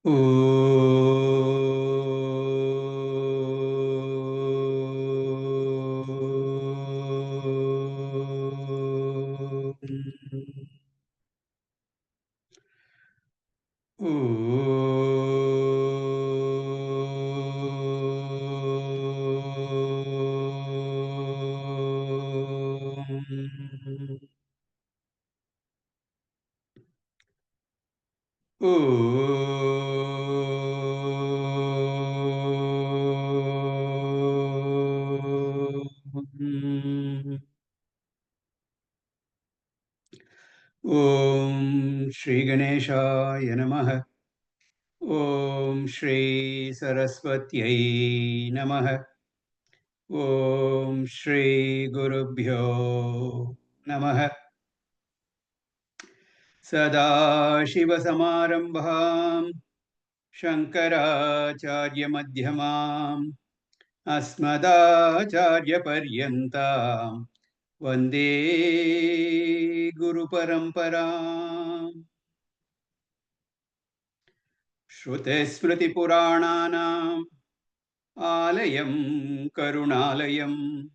Om Shri Ganeshaya Namaha. Om Shri Saraswatyai Namaha. Om Shri Gurubhyo Namaha. Sadashivasamarambham Shankaracharya-madhyamam Asmadacharya-paryantam Vande Guru-paramparam. Shruti-smriti-purananam Alayam Karunalayam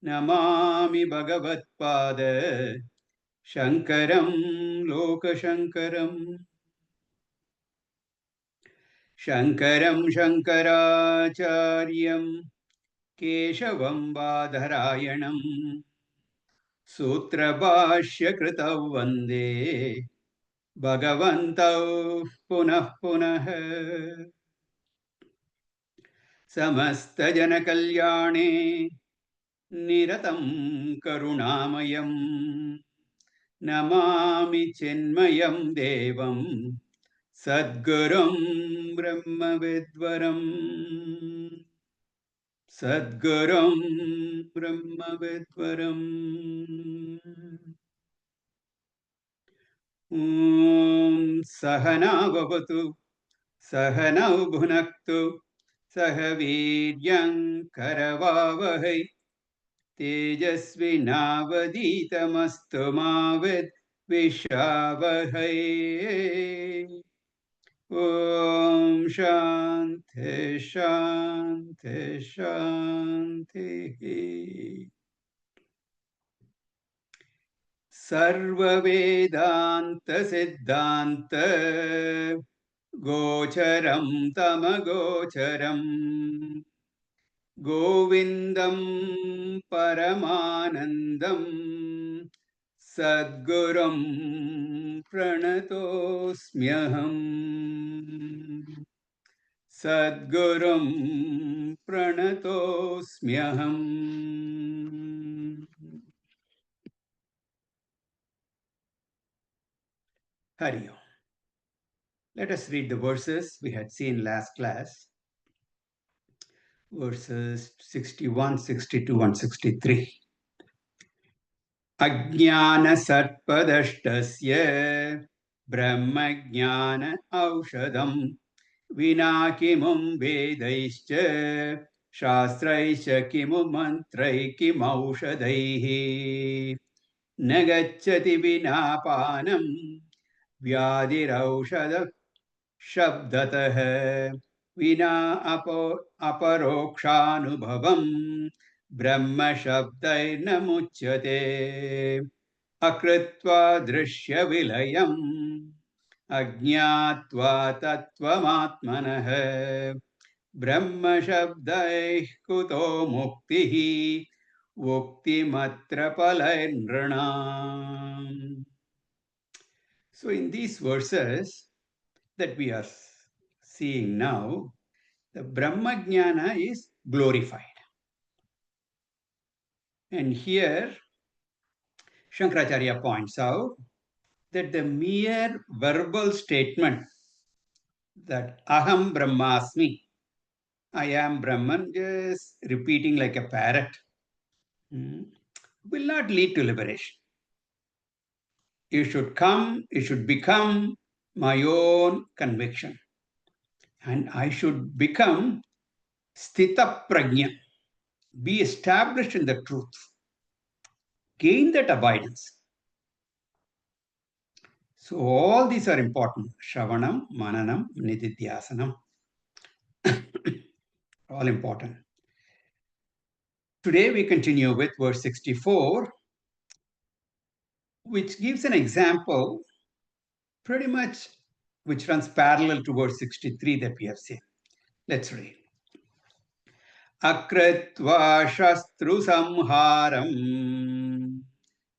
Namami Bhagavat-pada Shankaram Lokashankaram. Shankaram Shankaracharyam Keshavam Badharayanam Sutrabhashya Kritav Vande Bhagavantau Punah Punah. Samasta Jana Kalyane Niratam Karunamayam Namami Chinmayam Devam Sadgurum Brahmavidvaram. Sadgurum Brahmavidvaram. Sahana Bhavatu Sahanau Bhunaktu Sahaviryam Karavavahai Tejasvinavaditamastu Mavid Vishavahai. Om Shanti Shanti Shanti. Sarva Vedanta Siddhanta Gocharam Tamagocharam Govindam Paramanandam Sadgurum Pranatosmyaham. Sadgurum Pranatosmyaham. Hari Om. Let us read the verses we had seen last class. Verses 61, 62, and 63. Ajnana sarpadashtasya brahmajnana aushadam vinakimum vedaischa shastraischa kimum mantrai kim aushadaihi nagacchati vinapanam vyadiraushada shabdatah vina aparokshanubhavam brahma shabdaina muchyate akritva drishya vilayam ajñātvā tattvamatmanah brahma shabdaih kuto muktihi muktimatra palainranam. So in these verses that we are seeing now, the Brahma Jnana is glorified. And here Shankaracharya points out that the mere verbal statement that Aham Brahmasmi, I am Brahman, just repeating like a parrot, will not lead to liberation. You should become my own conviction. And I should become Sthita Prajna, be established in the truth, gain that abidance. So all these are important. Shravanam, Mananam, Nididhyasanam. All important. Today we continue with verse 64, which gives an example pretty much which runs parallel to verse 63 that we have seen. Let's read. Akritva shastru samharam.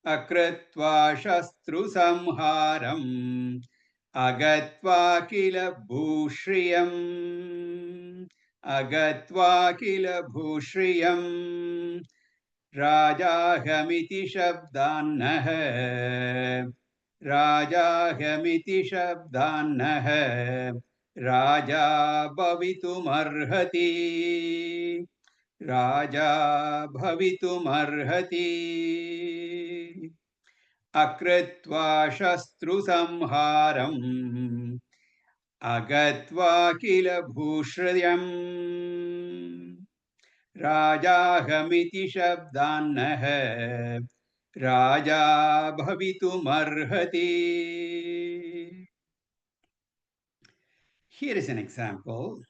Akritva shastru samharam. Agatva kila bhushriyam. Agatva kila bhushriyam. Rajahamiti shabdannah. Rajahamiti shabdannah. Raja bhavitumarhati. Raja bhavitumarhati. Akritva shastru samharam. Agatva kila bhushriyam. Rajahamiti shabdannah. Raja bhavitumarhati. Here is an example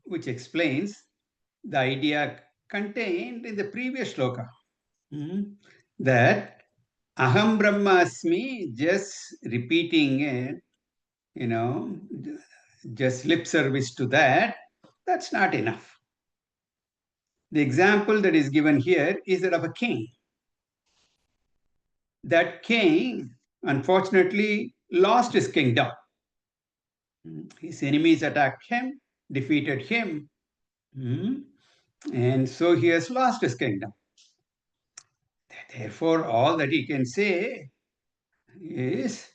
which explains the idea contained in the previous shloka. That Aham Brahmasmi, just repeating it, just lip service to that, that's not enough. The example that is given here is that of a king. That king, unfortunately, lost his kingdom. His enemies attacked him, defeated him, and so he has lost his kingdom. Therefore, all that he can say is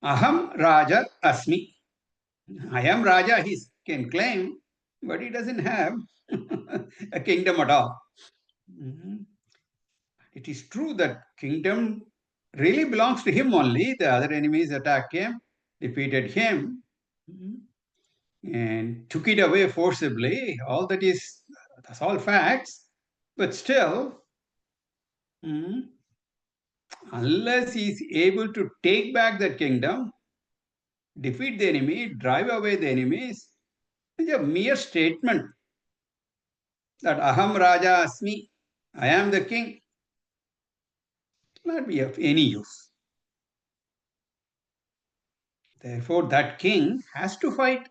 Aham Raja Asmi. I am Raja, he can claim, but he doesn't have a kingdom at all. It is true that kingdom really belongs to him only. The other enemies attacked him, defeated him, and took it away forcibly. All that's all facts. But still, unless he is able to take back that kingdom, defeat the enemy, drive away the enemies, it's a mere statement that Aham Raja Asmi, I am the king, will not be of any use. Therefore, that king has to fight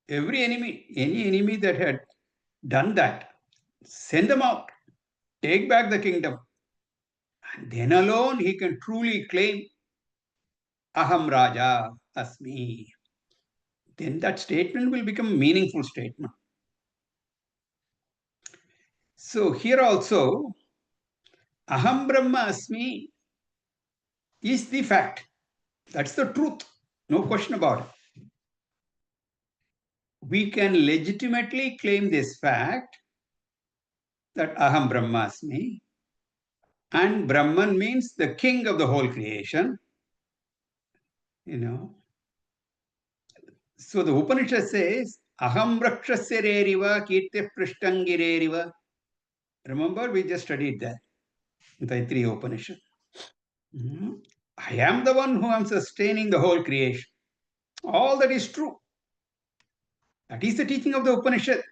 every enemy, any enemy that had done that, send them out, take back the kingdom. And then alone he can truly claim Aham Raja Asmi. Then that statement will become a meaningful statement. So here also, Aham Brahma Asmi is the fact. That's the truth. No question about it. We can legitimately claim this fact that Aham Brahmasmi, and Brahman means the king of the whole creation. So the Upanishad says, Aham Rakshasya Reriva Kirti Prishtangireriva. Remember, we just studied that in the three Upanishad. I am the one who am sustaining the whole creation. All that is true. That is the teaching of the Upanishad.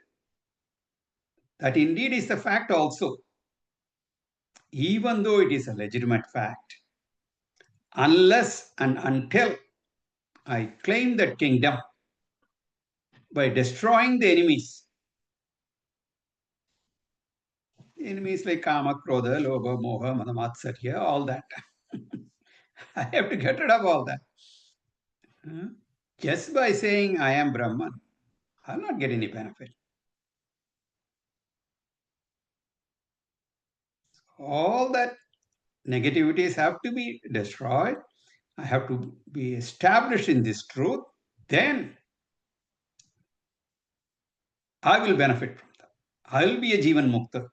That indeed is the fact also. Even though it is a legitimate fact, unless and until I claim that kingdom by destroying the enemies. Enemies like Kama, Krodha, Lobha, Moha, Madamatsarya, all that. I have to get rid of all that. Just by saying I am Brahman, I'll not get any benefit. All that negativities have to be destroyed. I have to be established in this truth. Then I will benefit from that. I will be a Jivan Mukta.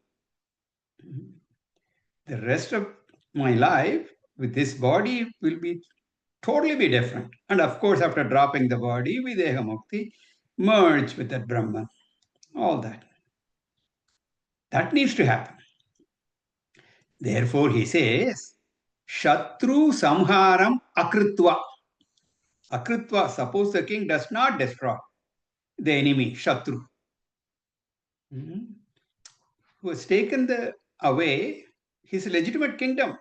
The rest of my life with this body will be totally be different. And of course, after dropping the body, Videha Mukti, merge with that Brahman. All that. That needs to happen. Therefore, he says, Shatru samharam akritva. Akritva, suppose the king does not destroy the enemy, Shatru, who has taken away his legitimate kingdom,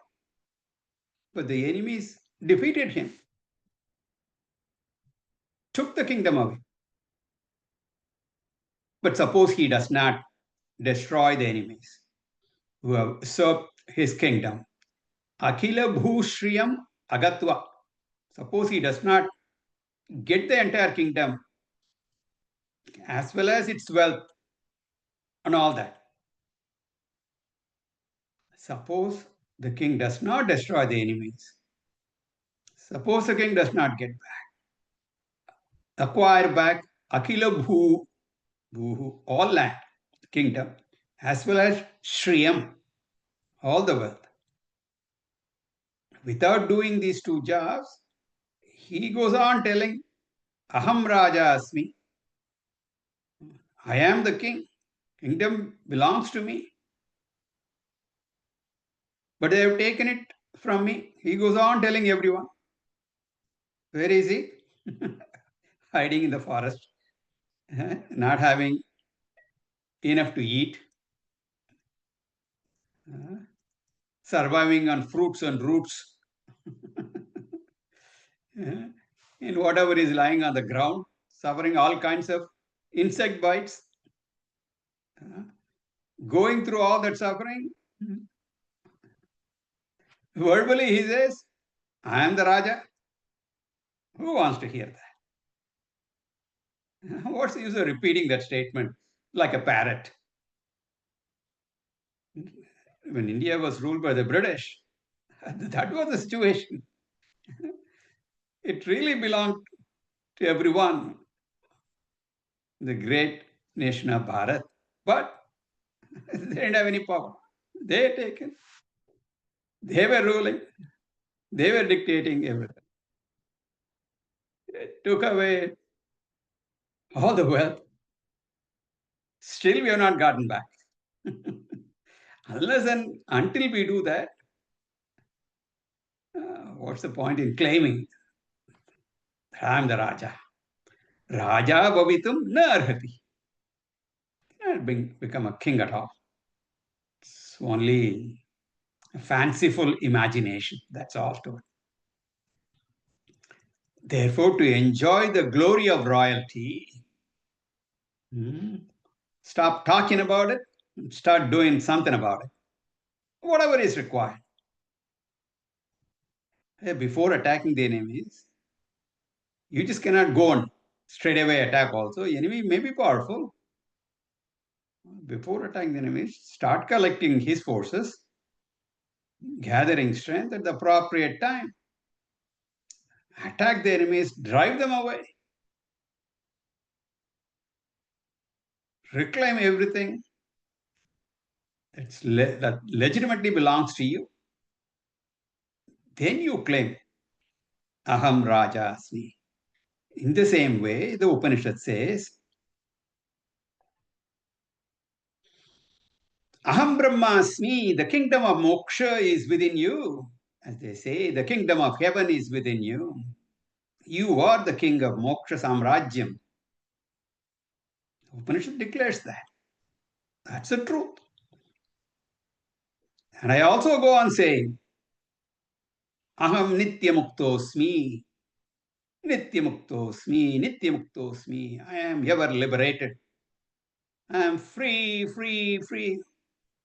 but the enemies defeated him, took the kingdom away. But suppose he does not destroy the enemies who have usurped his kingdom. Akhila bhushriyam agatva. Suppose he does not get the entire kingdom as well as its wealth and all that. Suppose the king does not destroy the enemies. Suppose the king does not get back, acquire back Akhila all land, kingdom, as well as Shriyam, all the wealth. Without doing these two jobs, he goes on telling, Aham Raja Asmi, I am the king, kingdom belongs to me, but they have taken it from me. He goes on telling everyone. Where is he? Hiding in the forest, not having enough to eat, surviving on fruits and roots, and whatever is lying on the ground, suffering all kinds of insect bites, going through all that suffering. Verbally, he says, I am the Raja. Who wants to hear that? What's the use of repeating that statement like a parrot? When India was ruled by the British, that was the situation. It really belonged to everyone, the great nation of Bharat. But they didn't have any power. They had taken. They were ruling. They were dictating everything. They took away all the wealth. Still, we have not gotten back. Unless and until we do that, what's the point in claiming I am the Raja? Raja bhavitum na arhati. Not become a king at all. It's only a fanciful imagination. That's all to it. Therefore, to enjoy the glory of royalty, stop talking about it, start doing something about it. Whatever is required. Before attacking the enemies, you just cannot go and straight away attack also. The enemy may be powerful. Before attacking the enemies, start collecting his forces, gathering strength at the appropriate time. Attack the enemies, drive them away. Reclaim everything that legitimately belongs to you. Then you claim, Aham Raja Asmi. In the same way, the Upanishad says, Aham Brahmasmi, the kingdom of moksha is within you. As they say, the kingdom of heaven is within you. You are the king of moksha samrajyam. Upanishad declares that. That's the truth. And I also go on saying, Aham nityamuktosmi, nityamuktosmi, nityamuktosmi. I am ever liberated. I am free, free, free.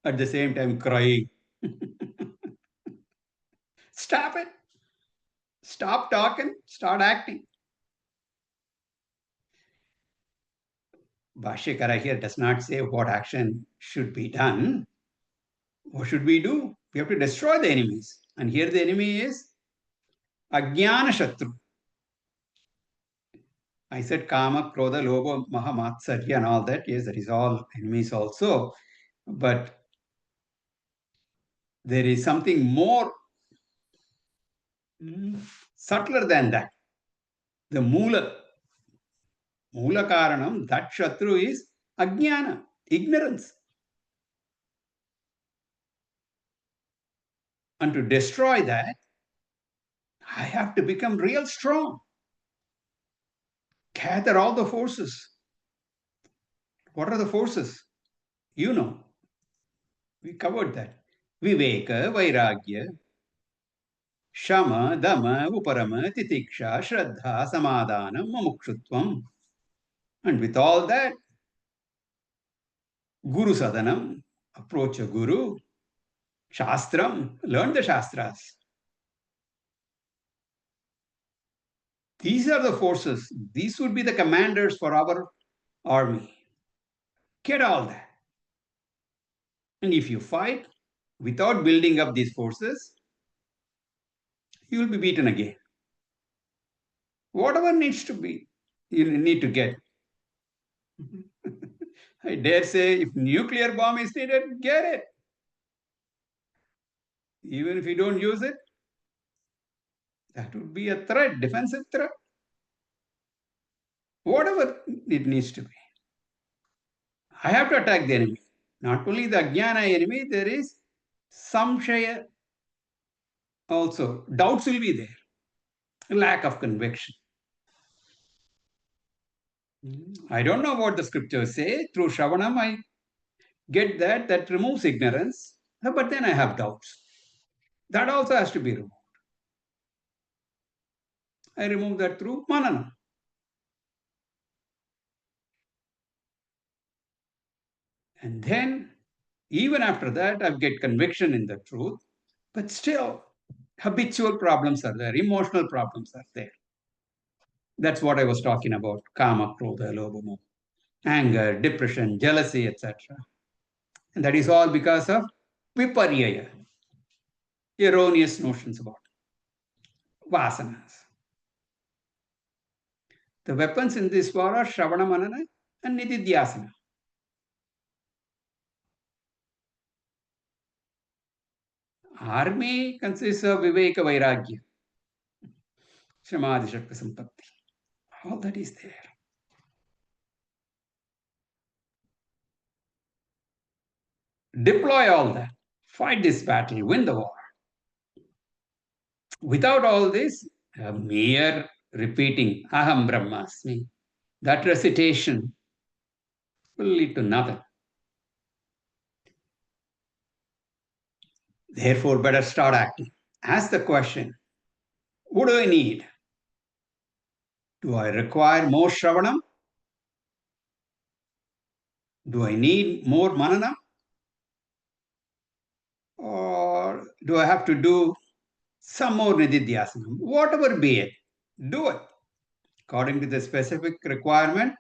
At the same time, crying. Stop it. Stop talking, start acting. Bhashyakara here does not say what action should be done. What should we do? We have to destroy the enemies. And here the enemy is Ajnana Shatru. I said Kama, Krodha, Lobha, Maha, Matsarya and all that. Yes, that is all enemies also. But there is something more subtler than that. The Mula Karanam, that Shatru is Ajnana, ignorance. And to destroy that, I have to become real strong. Gather all the forces. What are the forces? You know, we covered that. Viveka, Vairagya, Shama, Dama, Uparama, Titiksha, Shraddha, Samadhanam, Mumukshutvam. And with all that, Guru Sadhanam, approach a Guru, Shastram, learn the Shastras. These are the forces. These would be the commanders for our army. Get all that. And if you fight without building up these forces, you will be beaten again. Whatever needs to be, you need to get. I dare say, if nuclear bomb is needed, get it. Even if you don't use it, that would be a threat, defensive threat. Whatever it needs to be. I have to attack the enemy. Not only the Ajnana enemy, there is samshaya also. Doubts will be there. Lack of conviction. I don't know what the scriptures say. Through Shravanam, I get that removes ignorance, but then I have doubts. That also has to be removed. I remove that through manana. And then, even after that, I get conviction in the truth, but still, habitual problems are there, emotional problems are there. That's what I was talking about: kama, krodha, lobha, moha, anger, depression, jealousy, etc. And that is all because of viparyaya, erroneous notions about vasanas. The weapons in this war are Shravana Manana and Nididhyasana. Army consists of Viveka Vairagya, Samadhi Shakti Sampatti. All that is there. Deploy all that. Fight this battle, win the war. Without all this, a mere repeating Aham Brahmasmi, that recitation will lead to nothing. Therefore, better start acting. Ask the question, what do I need? Do I require more Shravanam? Do I need more Mananam? Or do I have to do some more Nididhyasana? Whatever be it, do it. According to the specific requirement,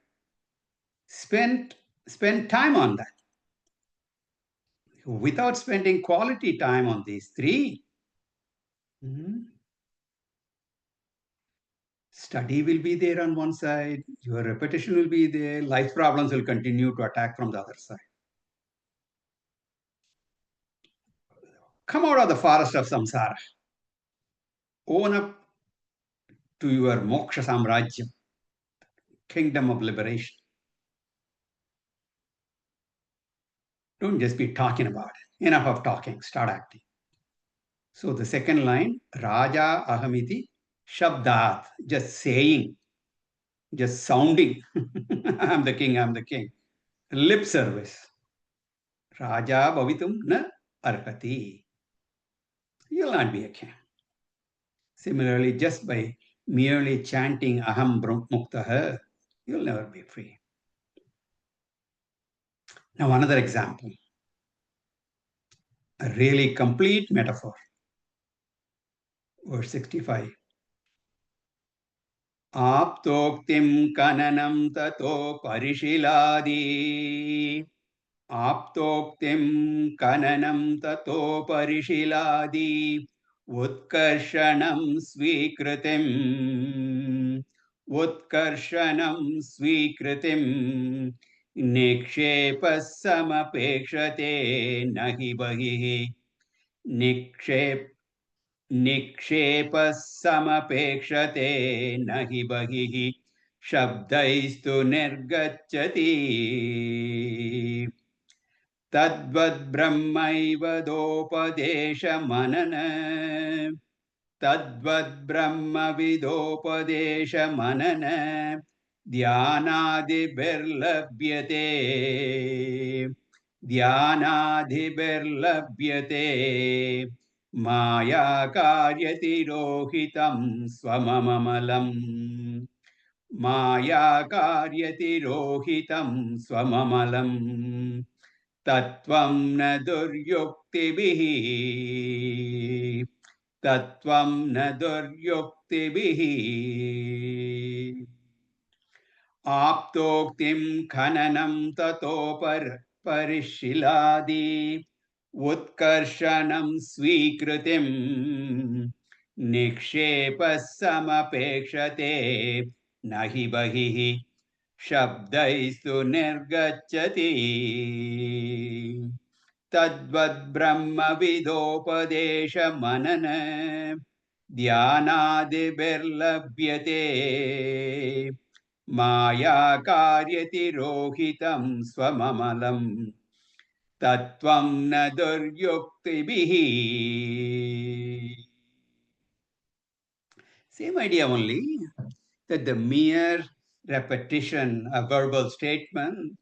spend time on that. Without spending quality time on these three, study will be there on one side, your repetition will be there, life problems will continue to attack from the other side. Come out of the forest of samsara. Own up to your moksha samrajyam, kingdom of liberation. Don't just be talking about it. Enough of talking, start acting. So the second line, Raja Ahamiti Shabdat, just saying, just sounding, I'm the king, I'm the king. Lip service. Raja Bhavitum na arhati. You'll not be a king. Similarly, just by merely chanting Aham Muktaha, you'll never be free. Now, another example, a really complete metaphor. Verse 65. Aptoktim kananam tato parishiladi. Aptoktim kananam tato parishiladi. Utkarshanam swikritim. Utkarshanam swikritim. Nikshepah samapekshate nahi bahihi. निक्षेपः समपेक्षते न हि बहिः शब्दैस्तु निर्गच्छति. Tadvad Brahmaiva Dopadesha Manana. Tadvad Brahma Vidopadesha Manana. Dhyanadi Birlabhyate. Dhyanadi Birlabhyate. Maya Karyatirohitam Swamamalam. Maya Karyatirohitam Swamamalam. तत्वं न दुर्युक्तिभिः तत्वं न दुर्युक्तिभिः आप्तोक्तिं खननं परिशिलादि उत्कर्षणं स्वीकृतिं निक्षेपः समपेक्षते न हि बहिः शब्दैस्तु निर्गच्छति तद्वद्ब्रह्मविदोपदेशमनन ध्यानादिभिर्लभ्यते माया कार्यतिरोहितं स्वममलं तत्त्वं न दुर्युक्तिभिः. Same idea only, that the mere repetition, a verbal statement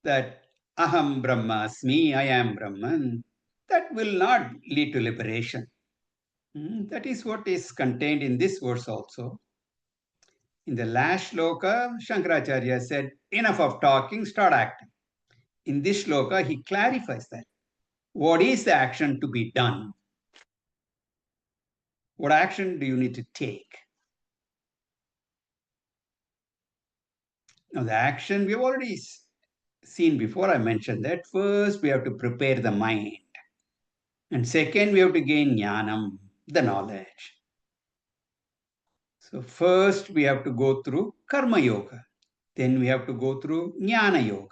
that Aham Brahmasmi, I am Brahman, that will not lead to liberation. That is what is contained in this verse also. In the last shloka, Shankaracharya said, enough of talking, start acting. In this shloka, he clarifies that. What is the action to be done? What action do you need to take? Now, the action we have already seen before. I mentioned that first we have to prepare the mind. And second, we have to gain jnanam, the knowledge. So first we have to go through karma yoga. Then we have to go through jnana yoga.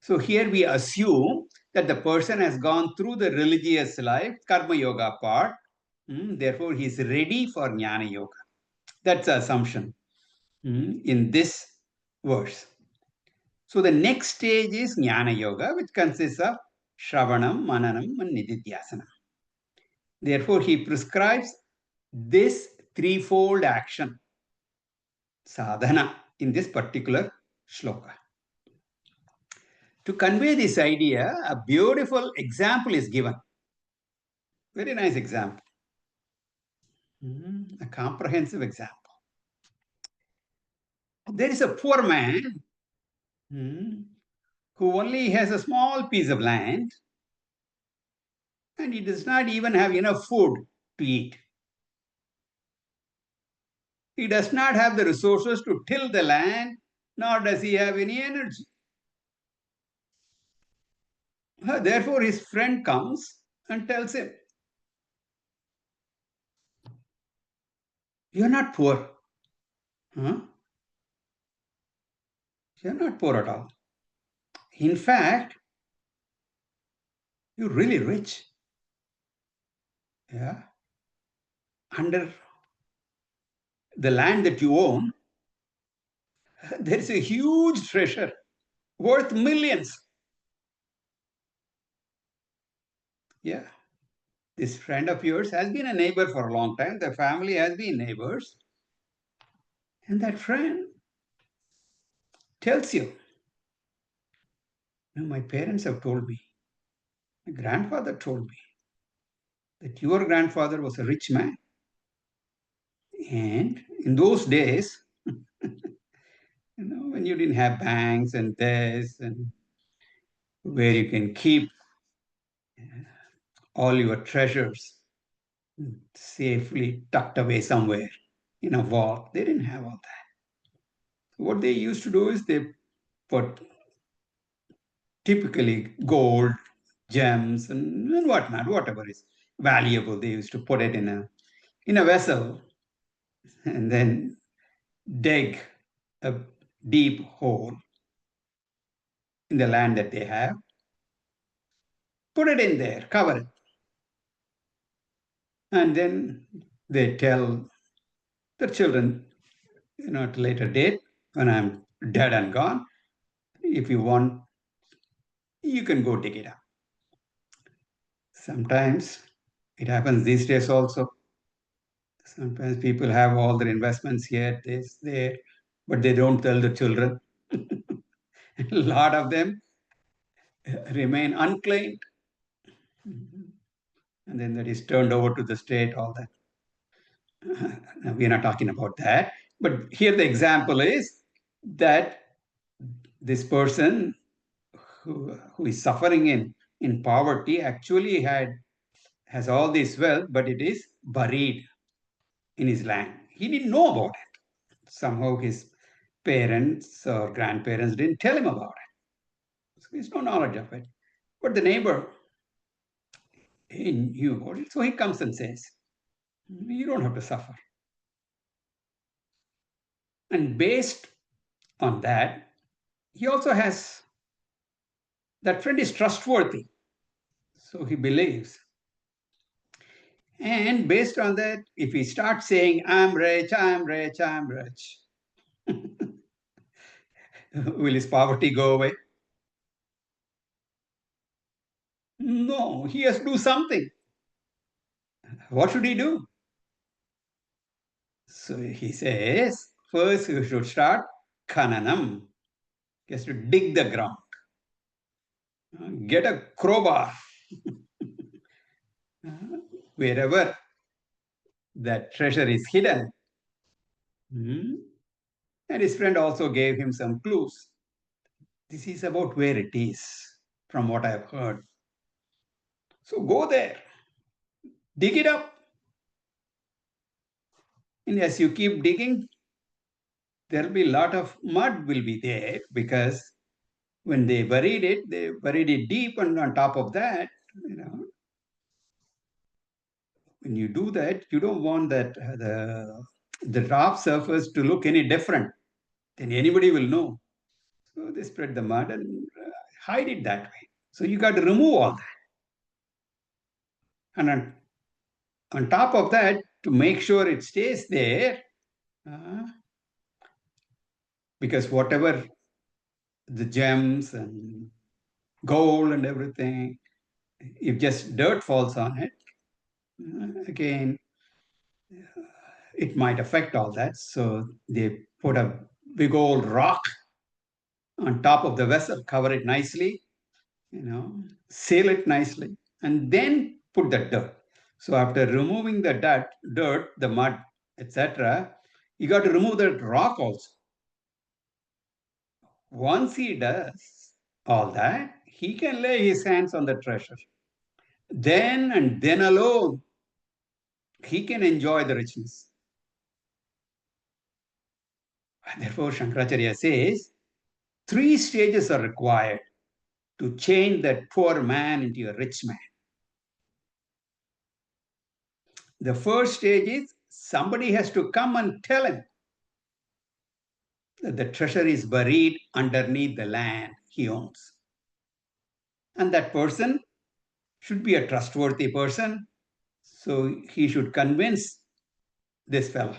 So here we assume that the person has gone through the religious life, karma yoga part. Therefore, he is ready for jnana yoga. That's the assumption in this verse. So the next stage is jnana yoga, which consists of shravanam, mananam, and nididhyasana. Therefore, he prescribes this threefold action, sadhana, in this particular shloka. To convey this idea, a beautiful example is given. Very nice example. A comprehensive example. There is a poor man who only has a small piece of land and he does not even have enough food to eat. He does not have the resources to till the land, nor does he have any energy. Therefore, his friend comes and tells him, "You're not poor. Huh? You're not poor at all. In fact, you're really rich. Yeah. Under the land that you own, there is a huge treasure worth millions." Yeah. This friend of yours has been a neighbor for a long time. The family has been neighbors. And that friend tells you, my parents have told me, my grandfather told me that your grandfather was a rich man. And in those days, when you didn't have banks and this, and where you can keep all your treasures safely tucked away somewhere in a vault, they didn't have all that. What they used to do is they put typically gold, gems, and whatnot, whatever is valuable. They used to put it in a vessel and then dig a deep hole in the land that they have, put it in there, cover it. And then they tell their children, at a later date, when I'm dead and gone, if you want you can go dig it up. Sometimes it happens these days also. Sometimes people have all their investments here, this, there, but they don't tell the children. A lot of them remain unclaimed. And then that is turned over to the state, all that. We're not talking about that. But here the example is that this person who is suffering in poverty actually has all this wealth, but it is buried in his land. He didn't know about it. Somehow his parents or grandparents didn't tell him about it. So he has no knowledge of it. But the neighbor, he knew about it. So he comes and says, you don't have to suffer. And based on that, he also has, that friend is trustworthy. So he believes. And based on that, if he starts saying, I'm rich, I'm rich, I'm rich, will his poverty go away? No, he has to do something. What should he do? So he says, first you should start khananam. He has to dig the ground. Get a crowbar. Wherever that treasure is hidden. And his friend also gave him some clues. This is about where it is, from what I've heard. So go there, dig it up. And as you keep digging, there'll be a lot of mud will be there because when they buried it deep, and on top of that, when you do that, you don't want that the top surface to look any different. Then anybody will know. So they spread the mud and hide it that way. So you got to remove all that. And on top of that, to make sure it stays there, because whatever the gems and gold and everything, if just dirt falls on it, again, it might affect all that. So they put a big old rock on top of the vessel, cover it nicely, seal it nicely, and then put the dirt. So after removing the dirt, the mud, etc., you got to remove that rock also. Once he does all that, he can lay his hands on the treasure. Then and then alone, he can enjoy the richness. Therefore, Shankaracharya says, 3 stages are required to change that poor man into a rich man. The first stage is somebody has to come and tell him that the treasure is buried underneath the land he owns. And that person should be a trustworthy person. So he should convince this fellow.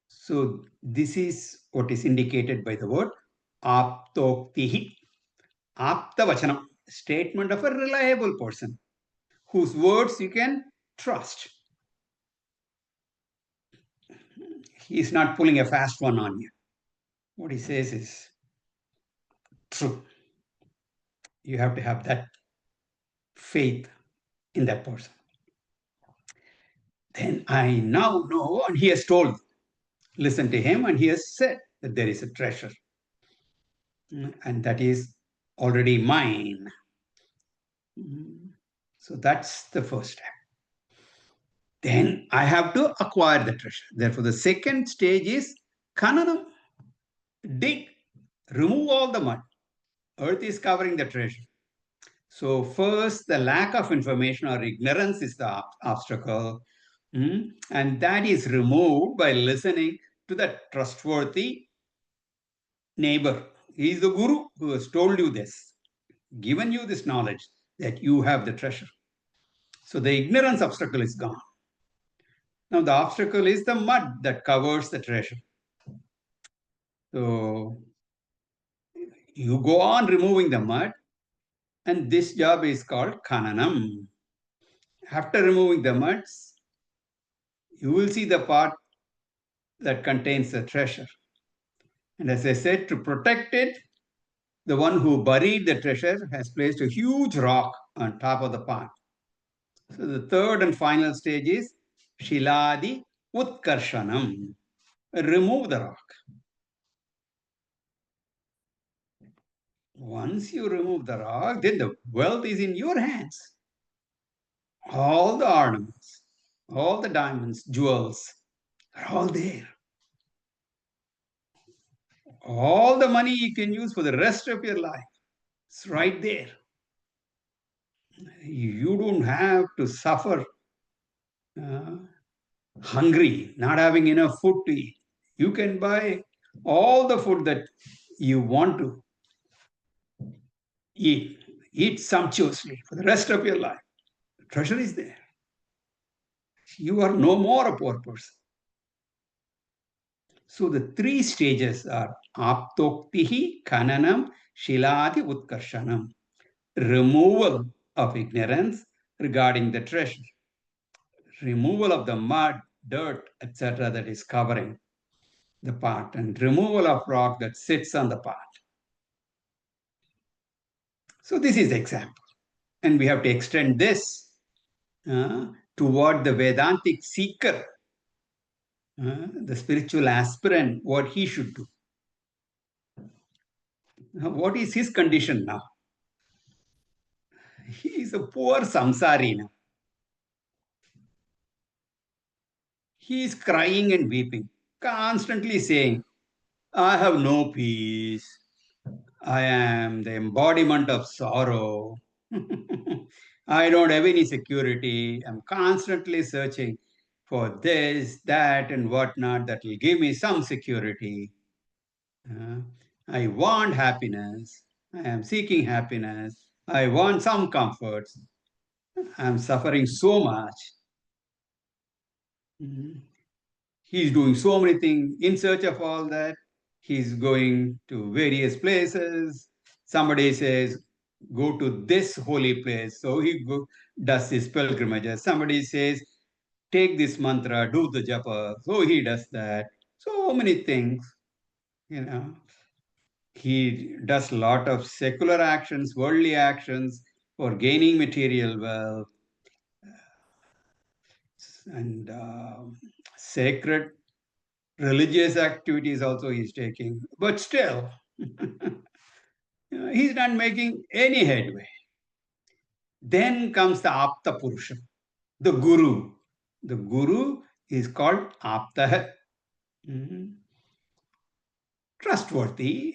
So this is what is indicated by the word aptoktihi. Apta vachanam, statement of a reliable person whose words you can trust. He's not pulling a fast one on you. What he says is true. You have to have that faith in that person. Then I now know, and he has told, listen to him, and he has said that there is a treasure. And that is already mine. So that's the first step. Then I have to acquire the treasure. Therefore, the second stage is khananam. Dig, remove all the mud. Earth is covering the treasure. So first, the lack of information or ignorance is the obstacle. And that is removed by listening to the trustworthy neighbor. He is the guru who has told you this, given you this knowledge that you have the treasure. So the ignorance obstacle is gone. Now the obstacle is the mud that covers the treasure. So You go on removing the mud, and this job is called khananam. After removing the muds, you will see the part that contains the treasure. And as I said, to protect it, the one who buried the treasure has placed a huge rock on top of the pot. So the third and final stage is Shiladi Utkarshanam. Remove the rock. Once you remove the rock, then the wealth is in your hands. All the ornaments, all the diamonds, jewels are all there. All the money you can use for the rest of your life. It's right there. You don't have to suffer uh, hungry, not having enough food to eat. You can buy all the food that you want to eat. Eat sumptuously for the rest of your life. The treasure is there. You are no more a poor person. So the three stages are aptoktihi, khananam, shiladi, utkarshanam. Removal of ignorance regarding the treasure. Removal of the mud, dirt, etc. that is covering the pot, and removal of rock that sits on the pot. So this is the example. And we have to extend this toward the Vedantic seeker, the spiritual aspirant, what he should do. What is his condition now? He is a poor samsari now. He is crying and weeping, constantly saying, I have no peace. I am the embodiment of sorrow. I don't have any security. I'm constantly searching for this, that, and whatnot that will give me some security. Uh, I want happiness. I am seeking happiness. I want some comforts. I'm suffering so much. Mhm. He's doing so many things in search of all that. He's going to various places. Somebody says, go to this holy place. So does his pilgrimages. Somebody says, take this mantra, do the japa. So he does that. So many things, you know. He does a lot of secular actions, worldly actions for gaining material wealth and sacred religious activities also he's taking. But still, he's not making any headway. Then comes the Apta Purusha, the Guru. The Guru is called Apta, trustworthy,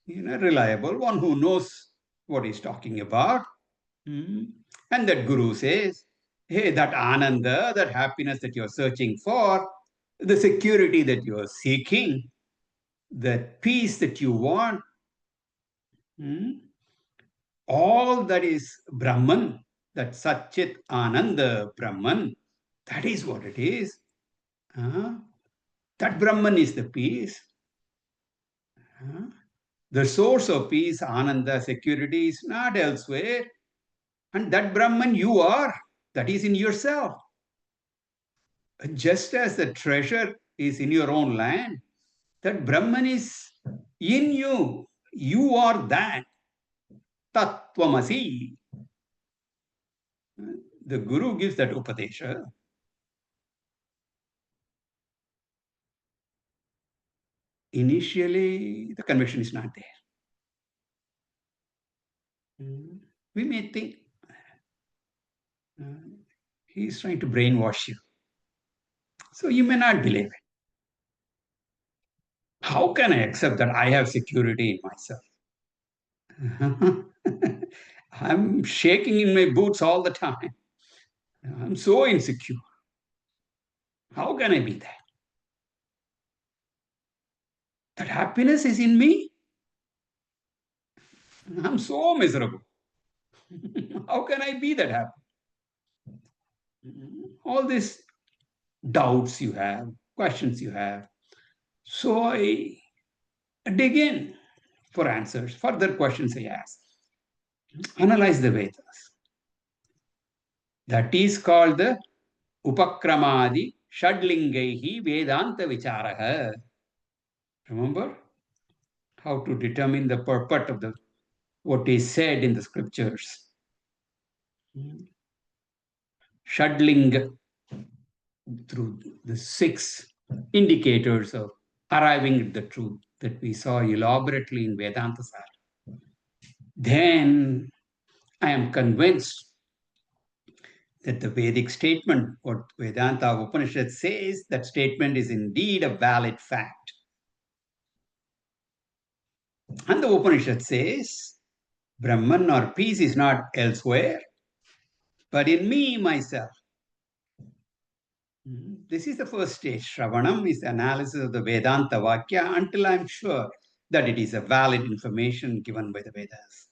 reliable, one who knows what he's talking about. And that Guru says, hey, that Ananda, that happiness that you're searching for, the security that you're seeking, that peace that you want, all that is Brahman, that Satchit Ananda Brahman, that is what it is. That Brahman is the peace. The source of peace, Ananda, security is not elsewhere. And that Brahman you are, that is in yourself. Just as the treasure is in your own land, that Brahman is in you. You are that. Tattvamasi. The Guru gives that Upadesha. Initially, the conviction is not there. We may think he's trying to brainwash you. So you may not believe it. How can I accept that I have security in myself? I'm shaking in my boots all the time. I'm so insecure. How can I be that? That happiness is in me. I'm so miserable. How can I be that happy? All these doubts you have, questions you have. So I dig in. for answers, further questions he asks. Analyze the Vedas. That is called the Upakramadi Shadlingaihi Vedanta Vicharaha. Remember how to determine the purport of the what is said in the scriptures. Shadling, through the 6 indicators of arriving at the truth that we saw elaborately in Vedanta Sar. Then I am convinced that the Vedic statement, what Vedanta Upanishad says, that statement is indeed a valid fact. And the Upanishad says, Brahman or peace is not elsewhere, but in me, myself. This is the first stage. Shravanam is the analysis of the Vedanta Vakya until I'm sure that it is a valid information given by the Vedas.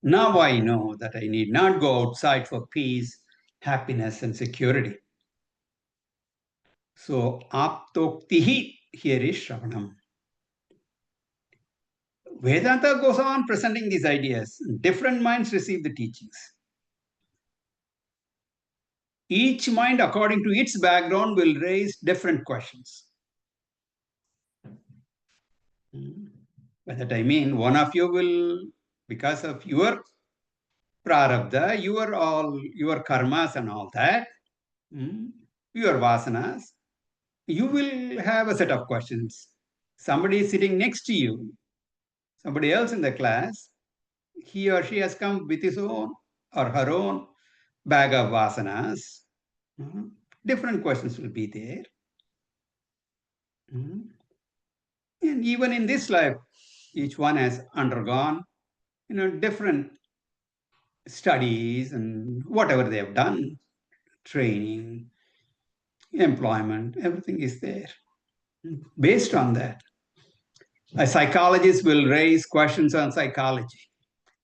Now I know that I need not go outside for peace, happiness, and security. So, aptoktihi here is Shravanam. Vedanta goes on presenting these ideas. Different minds receive the teachings. Each mind, according to its background, will raise different questions. By that I mean, one of you will, because of your prarabdha, your karmas and all that, your vasanas, you will have a set of questions. Somebody is sitting next to you, somebody else in the class, he or she has come with his own or her own bag of vasanas. Different questions will be there. And even in this life, each one has undergone, different studies and whatever they have done, training, employment, everything is there. Based on that, a psychologist will raise questions on psychology.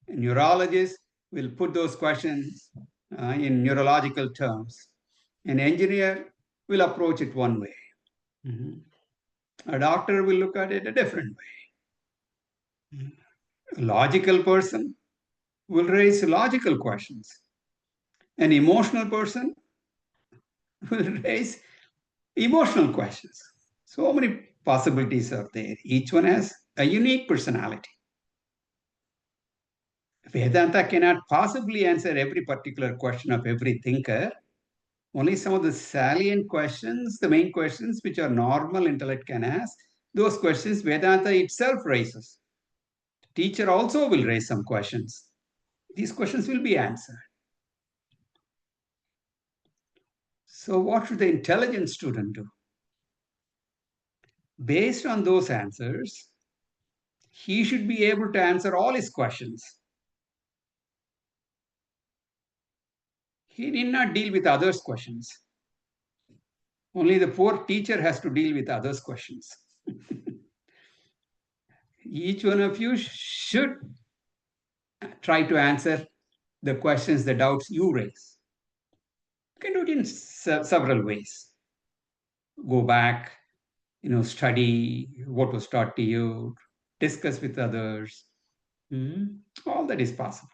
A neurologist will put those questions in neurological terms. An engineer will approach it one way. A doctor will look at it a different way. A logical person will raise logical questions. An emotional person will raise emotional questions. So many possibilities are there. Each one has a unique personality. Vedanta cannot possibly answer every particular question of every thinker. Only some of the salient questions, the main questions which are normal intellect can ask, those questions Vedanta itself raises. The teacher also will raise some questions. These questions will be answered. So what should the intelligent student do? Based on those answers, he should be able to answer all his questions. He need not deal with others' questions. Only the poor teacher has to deal with others' questions. Each one of you should try to answer the questions, the doubts you raise. You can do it in several ways. Go back, study what was taught to you, discuss with others. All that is possible.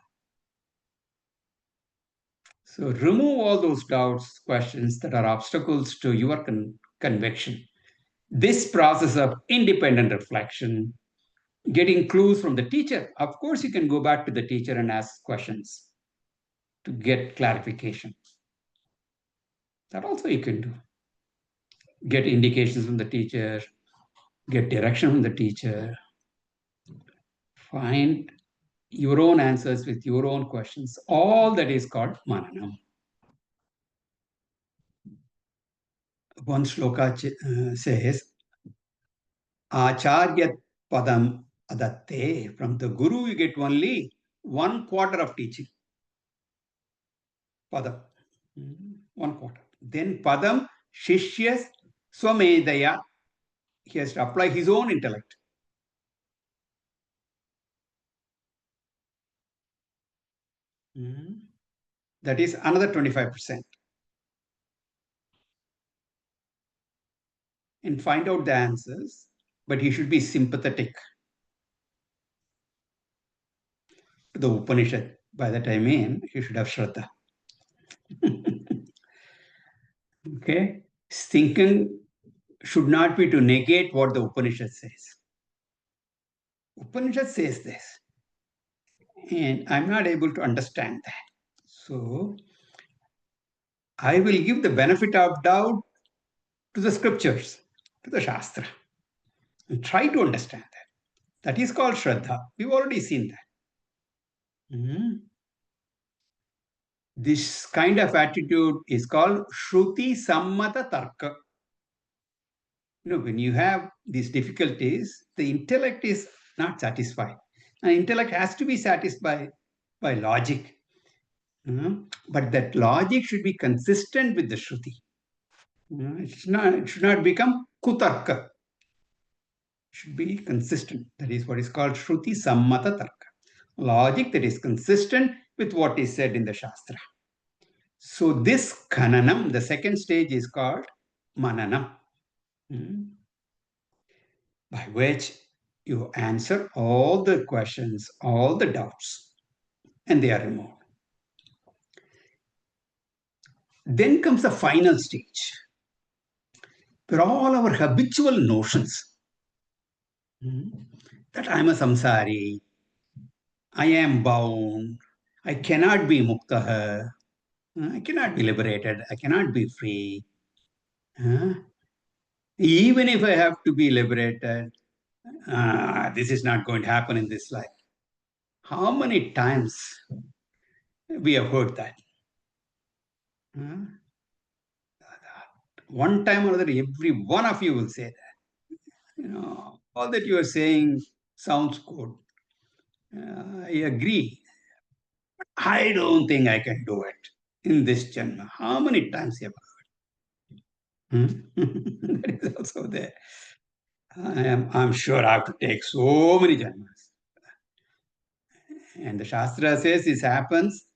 So remove all those doubts, questions that are obstacles to your conviction. This process of independent reflection, getting clues from the teacher. Of course, you can go back to the teacher and ask questions to get clarification. That also you can do. Get indications from the teacher, get direction from the teacher, find your own answers with your own questions. All that is called mananam. One shloka says, Acharya padam adatte. From the guru, you get only 1/4 of teaching. Padam. 1/4. Then padam shishyas swamedaya. He has to apply his own intellect. That is another 25%. And find out the answers, but he should be sympathetic. the Upanishad. By that I mean, you should have Shraddha. Okay? Thinking should not be to negate what the Upanishad says. Upanishad says this, and I'm not able to understand that. So I will give the benefit of doubt to the scriptures, to the Shastra, and try to understand that. That is called Shraddha. We've already seen that. Mhm. This kind of attitude is called Shruti Sammata Tarka. When you have these difficulties, the intellect is not satisfied. And intellect has to be satisfied by logic. But that logic should be consistent with the Shruti. It should not become Kutarka. It should be consistent. That is what is called Shruti Sammata Tarka. Logic that is consistent with what is said in the Shastra. So this Khananam, the second stage, is called Mananam. By which you answer all the questions, all the doubts, and they are removed. Then comes the final stage, where all our habitual notions that I'm a samsari, I am bound, I cannot be muktaha, I cannot be liberated, I cannot be free. Even if I have to be liberated, this is not going to happen in this life. How many times we have heard that? One time or other, every one of you will say that. All that you are saying sounds good. I agree. I don't think I can do it in this janma. How many times have I heard? That is also there. I'm sure I have to take so many janmas. And the Shastra says this happens.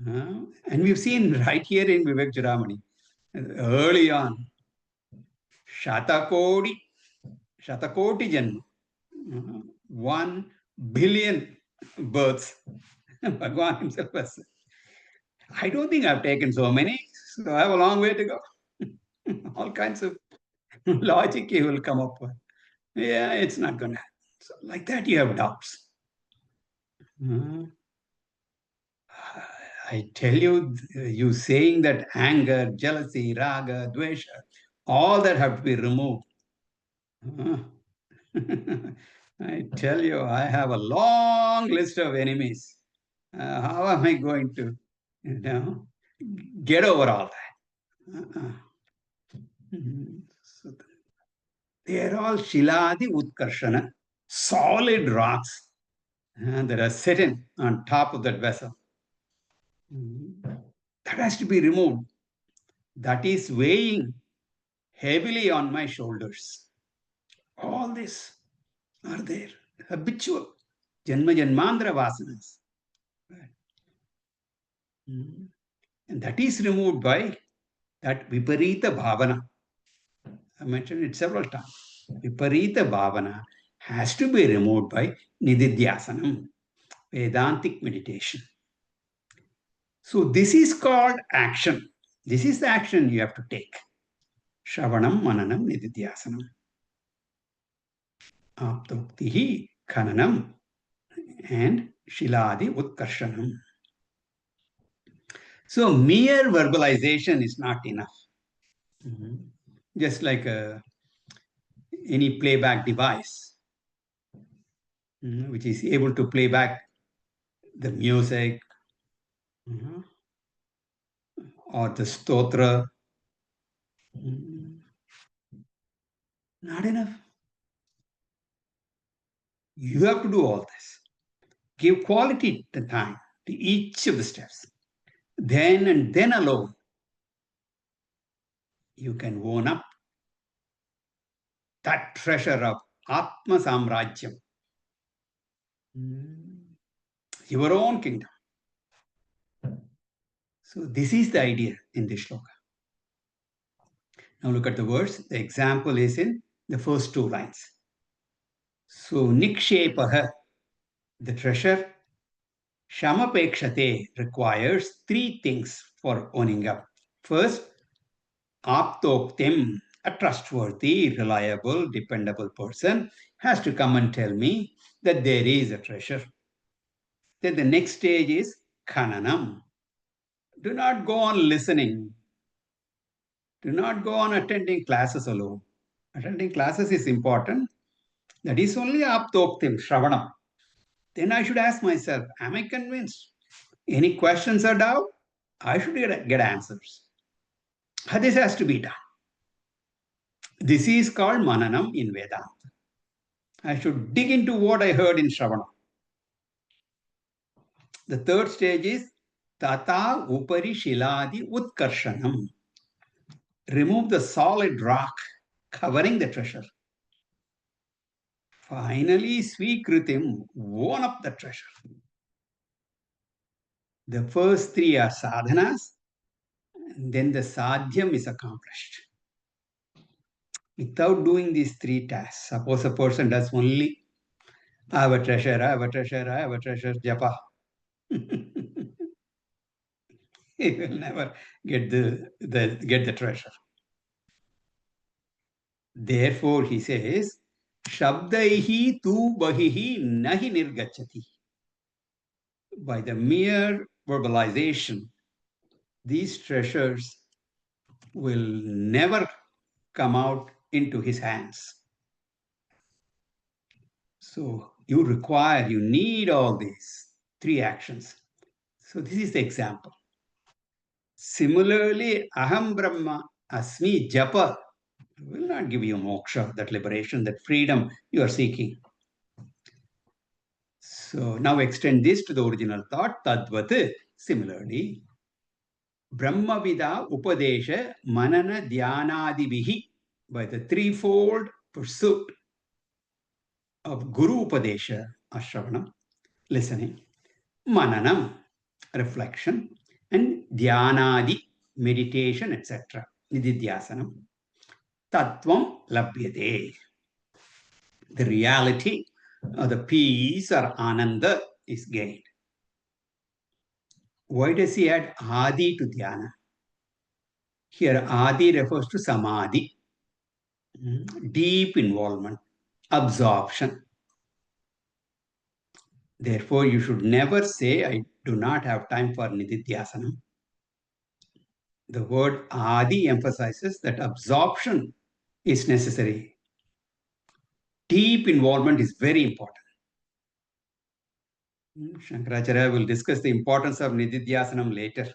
And we've seen right here in Vivek Juramani, early on, Shatakoti Janma, 1 billion births. Bhagwan himself has said, I don't think I've taken so many, so I have a long way to go. All kinds of logic he will come up with. Yeah, it's not going to happen. So, like that, you have doubts. I tell you, you saying that anger, jealousy, raga, dvesha, all that have to be removed. I tell you, I have a long list of enemies. How am I going to, get over all that? So they are all Shiladi Utkarshana, solid rocks that are sitting on top of that vessel. That has to be removed. That is weighing heavily on my shoulders. All this are there, habitual, Janma Janmandra vasanas. And that is removed by that Viparita Bhavana. I mentioned it several times. Viparita Bhavana has to be removed by Nididhyasanam, Vedantic meditation. So this is called action. This is the action you have to take. Shravanam, Mananam, Nididhyasanam. Aptoktihi, Khananam, and Shiladi Utkarshanam. So mere verbalization is not enough. Just like any playback device, which is able to play back the music or the stotra. Not enough. You have to do all this. Give quality to time to each of the steps. Then and then alone, you can own up that treasure of Atma Samrajyam, your own kingdom. So this is the idea in this shloka. Now look at the words. The example is in the first two lines. So Nikshepaha, the treasure, Shamapekshate requires three things for owning up. First, Aptoktim, a trustworthy, reliable, dependable person, has to come and tell me that there is a treasure. Then the next stage is Khananam. Do not go on listening. Do not go on attending classes alone. Attending classes is important. That is only Aptoktim, Shravanam. Then I should ask myself, am I convinced? Any questions or doubt? I should get answers. This has to be done. This is called Mananam in Vedanta. I should dig into what I heard in Shravana. The third stage is Tata Upari Shiladi Utkarshanam. Remove the solid rock covering the treasure. Finally, Svikritim, own up the treasure. The first three are sadhanas, and then the sadhyam is accomplished. Without doing these three tasks, suppose a person does only I have a treasure, I have a treasure, I have a treasure, japa. He will never get the treasure. Therefore, he says, Shabdaihi tu bahihi nahi nirgachati. By the mere verbalization, these treasures will never come out into his hands. So you need all these three actions. So this is the example. Similarly, Aham Brahma Asmi Japa will not give you moksha, that liberation, that freedom you are seeking. So now extend this to the original thought, Tadvat. Similarly, Brahmavida Upadesha Manana Dhyanadibihi, by the threefold pursuit of Guru Upadesha, Ashravana, listening, Mananam, reflection, and Dhyanadi, meditation, etc. Nididhyasanam. Tattvam labhyate. The reality or the peace or ananda is gained. Why does he add adi to dhyana? Here adi refers to samadhi, deep involvement, absorption. Therefore, you should never say, I do not have time for nididhyasanam. The word adi emphasizes that absorption is necessary. Deep involvement is very important. Shankaracharya will discuss the importance of nididhyasanam later.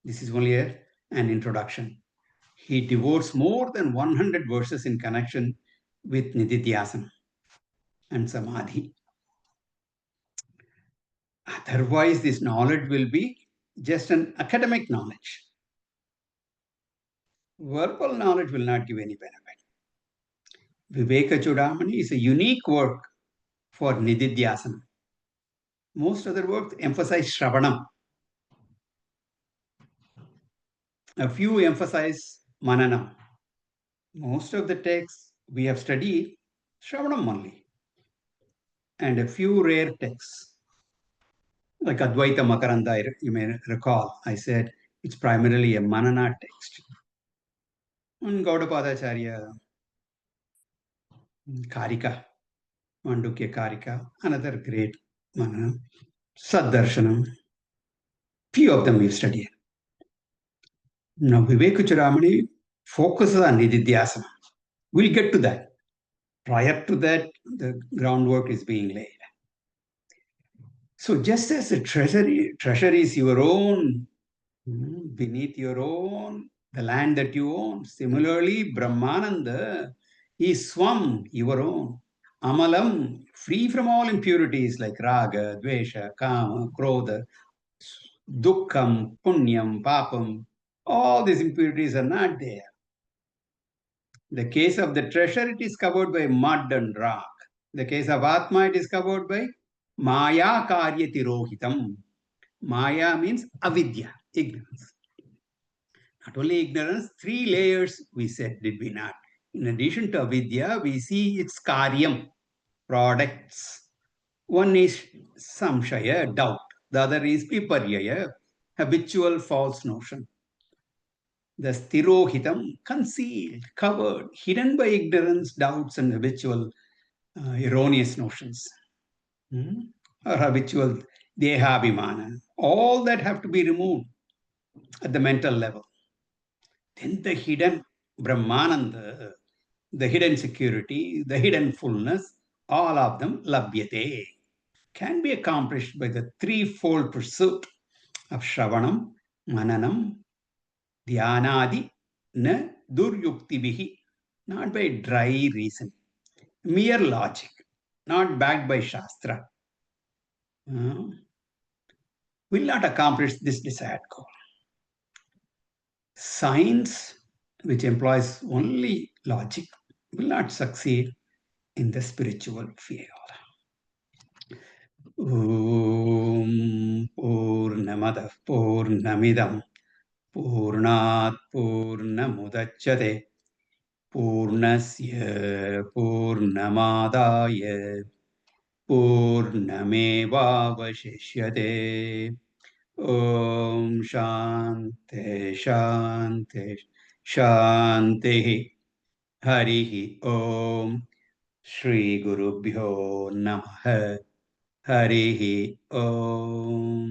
This is only an introduction. He devotes more than 100 verses in connection with nididhyasana and samadhi. Otherwise, this knowledge will be just an academic knowledge. Verbal knowledge will not give any benefit. Vivekacu is a unique work for nididhyasana. Most other works emphasize shravanam. A few emphasize mananam. Most of the texts we have studied shravanam only. And a few rare texts, like Advaita Makaranda, you may recall, I said it's primarily a manana text. And Gaudapadacharya, Karika, Mandukya Karika, another great manana, Saddarshanam. Few of them we've studied. Now, Vivekacu focuses on Nididhyasana. We'll get to that. Prior to that, the groundwork is being laid. So just as the treasure is your own, beneath your own, the land that you own, similarly, Brahmananda is Swam, your own. Amalam, free from all impurities like Raga, Dvesha, Kama, Krodha, Dukkham, Punyam, Papam. All these impurities are not there. The case of the treasure, it is covered by mud and rock. The case of Atma, it is covered by Maya Karya Tirohitam. Maya means avidya, ignorance. Not only ignorance, three layers we said, did we not? In addition to avidya, we see its karyam, products. One is samshaya, doubt. The other is viparyaya, habitual false notion. The stirohitam, concealed, covered, hidden by ignorance, doubts, and habitual erroneous notions. Or habitual dehabhimana. All that have to be removed at the mental level. Then the hidden Brahmananda, the hidden security, the hidden fullness, all of them labhyate, can be accomplished by the threefold pursuit of Shravanam, Mananam, Dhyanadi, na Duryuktibihi, not by dry reason, mere logic, not backed by Shastra, will not accomplish this desired goal. Science, which employs only logic, will not succeed in the spiritual field. Om Purnamadah Purnamidam Purnat Purnamudachyate Purnasya Purnamadaya Purnamevavashishyate. Om Shanti Shanti Shanti. Harihi Om. Shri Gurubhyo Namaha. Harihi Om.